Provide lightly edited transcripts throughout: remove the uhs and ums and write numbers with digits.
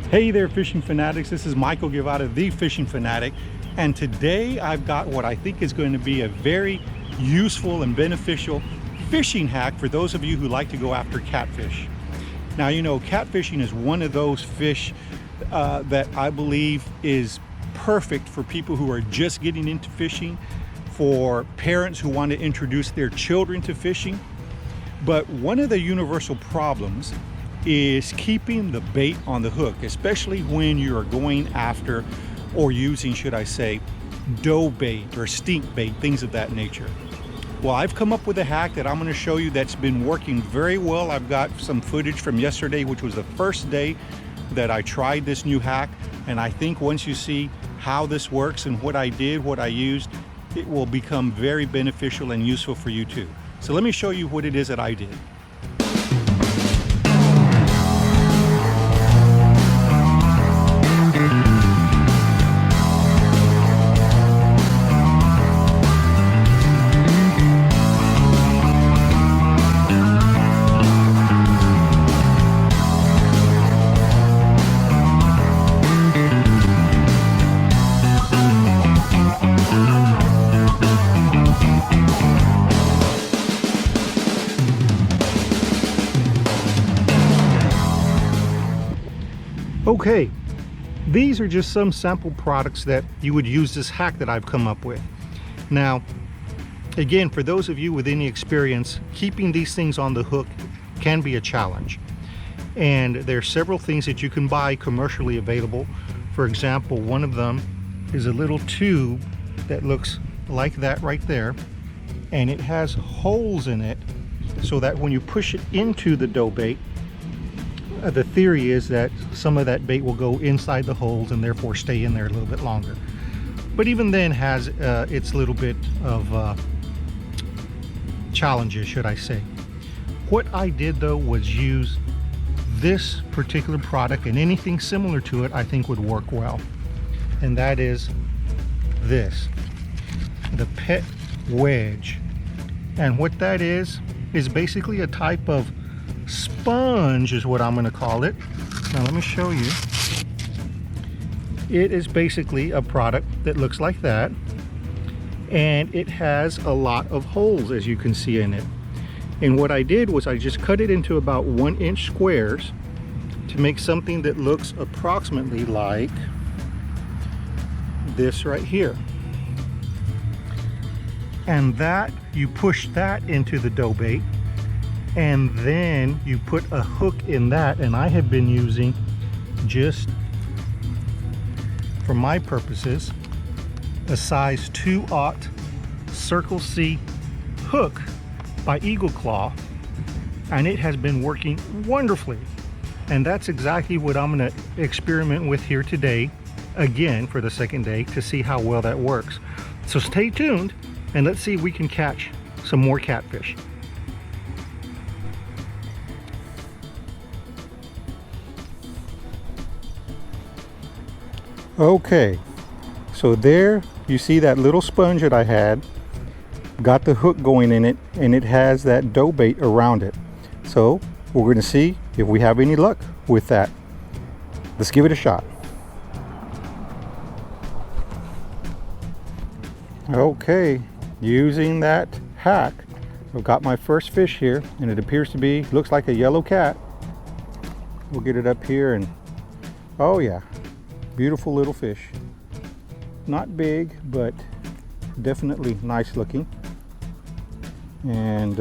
Hey there, Fishing Fanatics. This is Michael Guevara, the Fishing Fanatic, and today I've got what I think is going to be a very useful and beneficial fishing hack for those of you who like to go after catfish. Now, you know, catfishing is one of those fish that I believe is perfect for people who are just getting into fishing, for parents who want to introduce their children to fishing. But one of the universal problems is keeping the bait on the hook, especially when you are going after, or using, should I say, dough bait or stink bait, things of that nature. Well, I've come up with a hack that I'm going to show you that's been working very well. I've got some footage from yesterday, which was the first day that I tried this new hack, and I think once you see how this works and what I did, what I used, it will become very beneficial and useful for you too. So let me show you what it is that I did. Okay, these are just some sample products that you would use this hack that I've come up with. Now, again, for those of you with any experience, keeping these things on the hook can be a challenge. And there are several things that you can buy commercially available. For example, one of them is a little tube that looks like that right there. And it has holes in it so that when you push it into the dough bait, the theory is that some of that bait will go inside the holes and therefore stay in there a little bit longer. But even then has its little bit of challenges, should I say. What I did though was use this particular product, and anything similar to it I think would work well. And that is this, the Pet Wedge. And what that is basically a type of sponge, is what I'm going to call it. Now let me show you. It is basically a product that looks like that, and it has a lot of holes, as you can see in it. And what I did was I just cut it into about 1-inch squares to make something that looks approximately like this right here. And that, you push that into the dough bait, and then you put a hook in that. And I have been using, just for my purposes, a size 2/0 Circle C hook by Eagle Claw, and it has been working wonderfully. And that's exactly what I'm going to experiment with here today, again for the second day, to see how well that works. So stay tuned and let's see if we can catch some more catfish. Okay, so there you see that little sponge that I had, got the hook going in it, and it has that dough bait around it. So we're going to see if we have any luck with that. Let's give it a shot. Okay, using that hack, I've got my first fish here, and it appears to be, looks like a yellow cat. We'll get it up here, and oh yeah, beautiful little fish. Not big, but definitely nice looking. And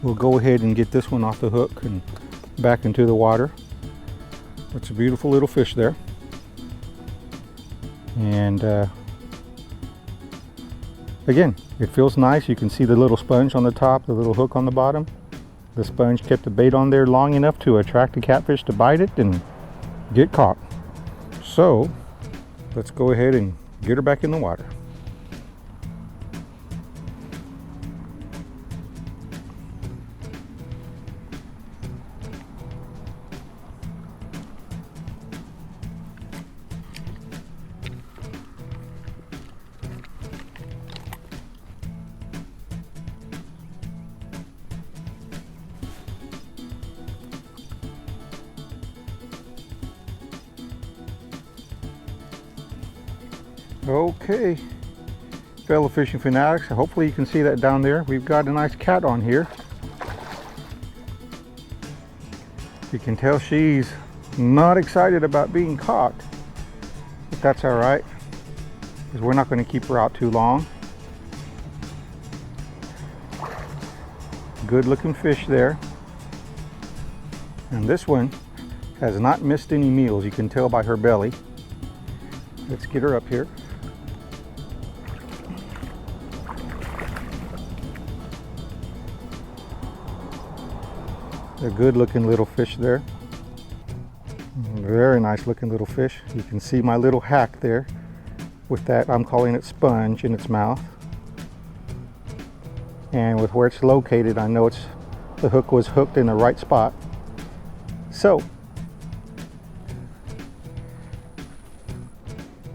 we'll go ahead and get this one off the hook and back into the water. It's a beautiful little fish there. And again, it feels nice. You can see the little sponge on the top, the little hook on the bottom. The sponge kept the bait on there long enough to attract the catfish to bite it and get caught. So let's go ahead and get her back in the water. Okay, fellow fishing fanatics, hopefully you can see that down there. We've got a nice cat on here. You can tell she's not excited about being caught, but that's all right, because we're not going to keep her out too long. Good looking fish there. And this one has not missed any meals, you can tell by her belly. Let's get her up here. A good looking little fish there. Very nice looking little fish. You can see my little hack there with that, I'm calling it sponge, in its mouth. And with where it's located, I know the hook was hooked in the right spot. So,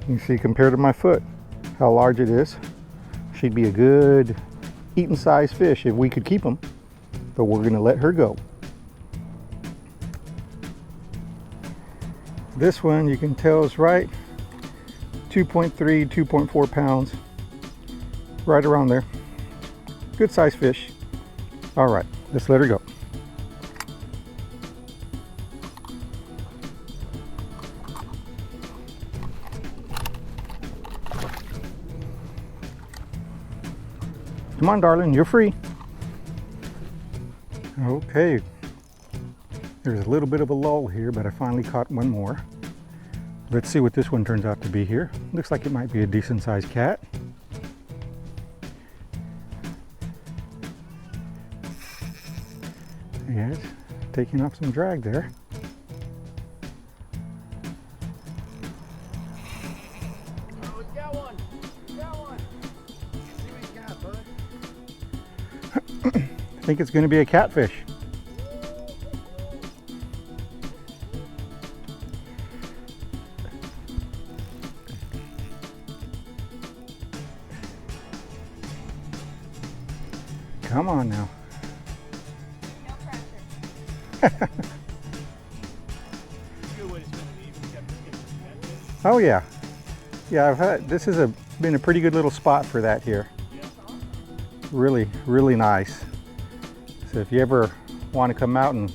you see, compared to my foot, how large it is. She'd be a good eating size fish if we could keep them, but we're gonna let her go. This one, you can tell, is right 2.3, 2.4 pounds, right around there. Good size fish. All right, let's let her go. Come on, darling, you're free. Okay, there's a little bit of a lull here, but I finally caught one more. Let's see what this one turns out to be here. Looks like it might be a decent sized cat. Yeah, it's taking off some drag there. Oh, we got one. We got one. See what you got, bud. I think it's going to be a catfish. Come on now. No pressure. Oh yeah. Yeah, I've had, this has been a pretty good little spot for that here. Really, really nice. So if you ever want to come out and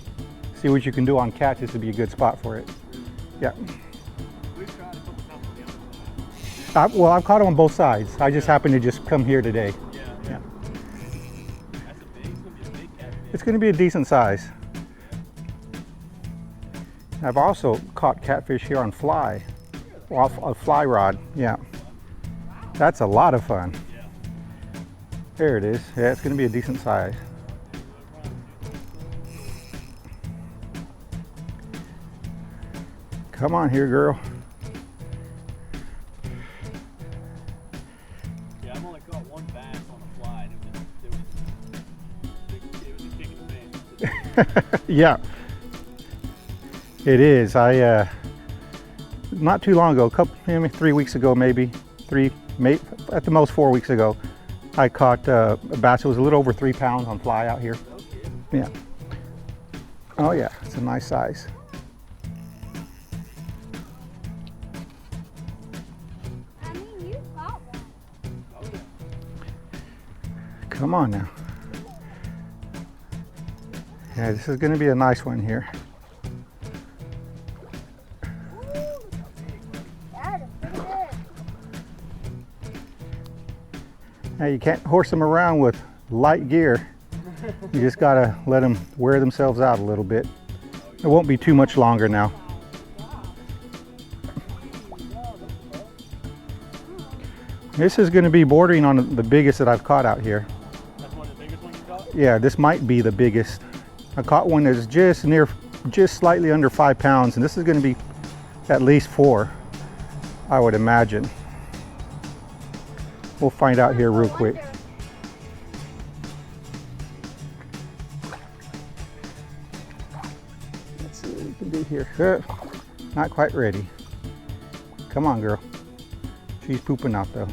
see what you can do on cat, this would be a good spot for it. Yeah. We've tried to put them on the other side. Well, I've caught them on both sides. I just happened to just come here today. Yeah. That's a big, it's gonna be a big catfish. It's going to be a decent size. I've also caught catfish here on fly, off a fly rod. Yeah, that's a lot of fun. Yeah. There it is. Yeah, it's going to be a decent size. Come on here, girl. Yeah, I've only caught one bass on a fly, and it was a kick in the face. Yeah, it is. Not too long ago, maybe 3 weeks ago, maybe at the most 4 weeks ago, I caught a bass that was a little over 3 pounds on fly out here. Yeah. Oh yeah, it's a nice size. I mean, you caught one. Oh, yeah. Come on now. Yeah, this is going to be a nice one here. That is pretty good. Now you can't horse them around with light gear. You just got to let them wear themselves out a little bit. It won't be too much longer now. This is going to be bordering on the biggest that I've caught out here. That's one of the biggest ones you caught? Yeah, this might be the biggest. I caught one that's just slightly under 5 pounds, and this is going to be at least 4, I would imagine. We'll find out here real quick. Let's see what we can do here. Not quite ready. Come on, girl. She's pooping out though.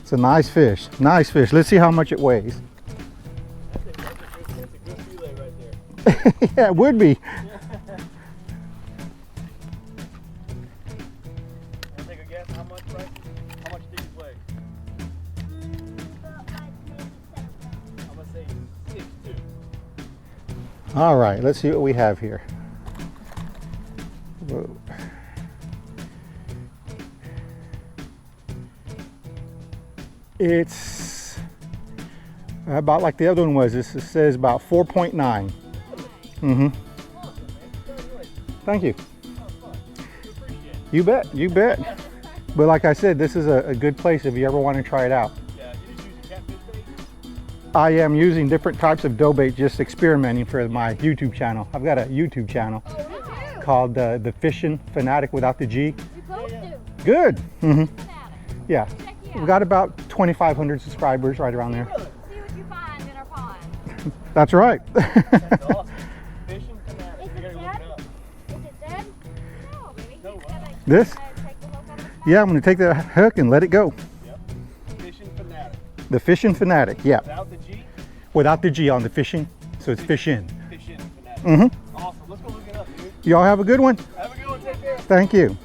It's a nice fish. Nice fish. Let's see how much it weighs. That's a good fillet right there. Yeah, it would be. Wanna take a guess how much, Bryce? How much did you weigh? About like maybe 7 pounds. I'm gonna say 6'2". All right, let's see what we have here. Whoa. It's about like the other one was. This says about 4.9. Mm-hmm. Thank you. You bet, you bet. But like I said, this is a good place if you ever want to try it out. Yeah, you just use a catfish bait? I am using different types of dough bait, just experimenting for my YouTube channel. I've got a YouTube channel Oh, me too. called the Fishin Fanatic without the G. You both do. Good. Mm-hmm. Fanatic. Yeah. Check you We've out. got about 2,500 subscribers right around there. Really? See what you find in our pond. That's right. That's awesome. Fishin Fanatic. Is You it gotta look dead? it up. Is it dead? No, baby. No, You wow. gotta This? take the hook out of the Yeah, I'm going to take the hook and let it go. Yep. Fishin Fanatic. The Fishin Fanatic. Yeah. Without the G, Without the G on the fishing. So it's Fishin. Fishin Fanatic. Mm-hmm. Awesome. Let's go look it up, dude. Y'all have a good one. Have a good one. Take care. Thank you.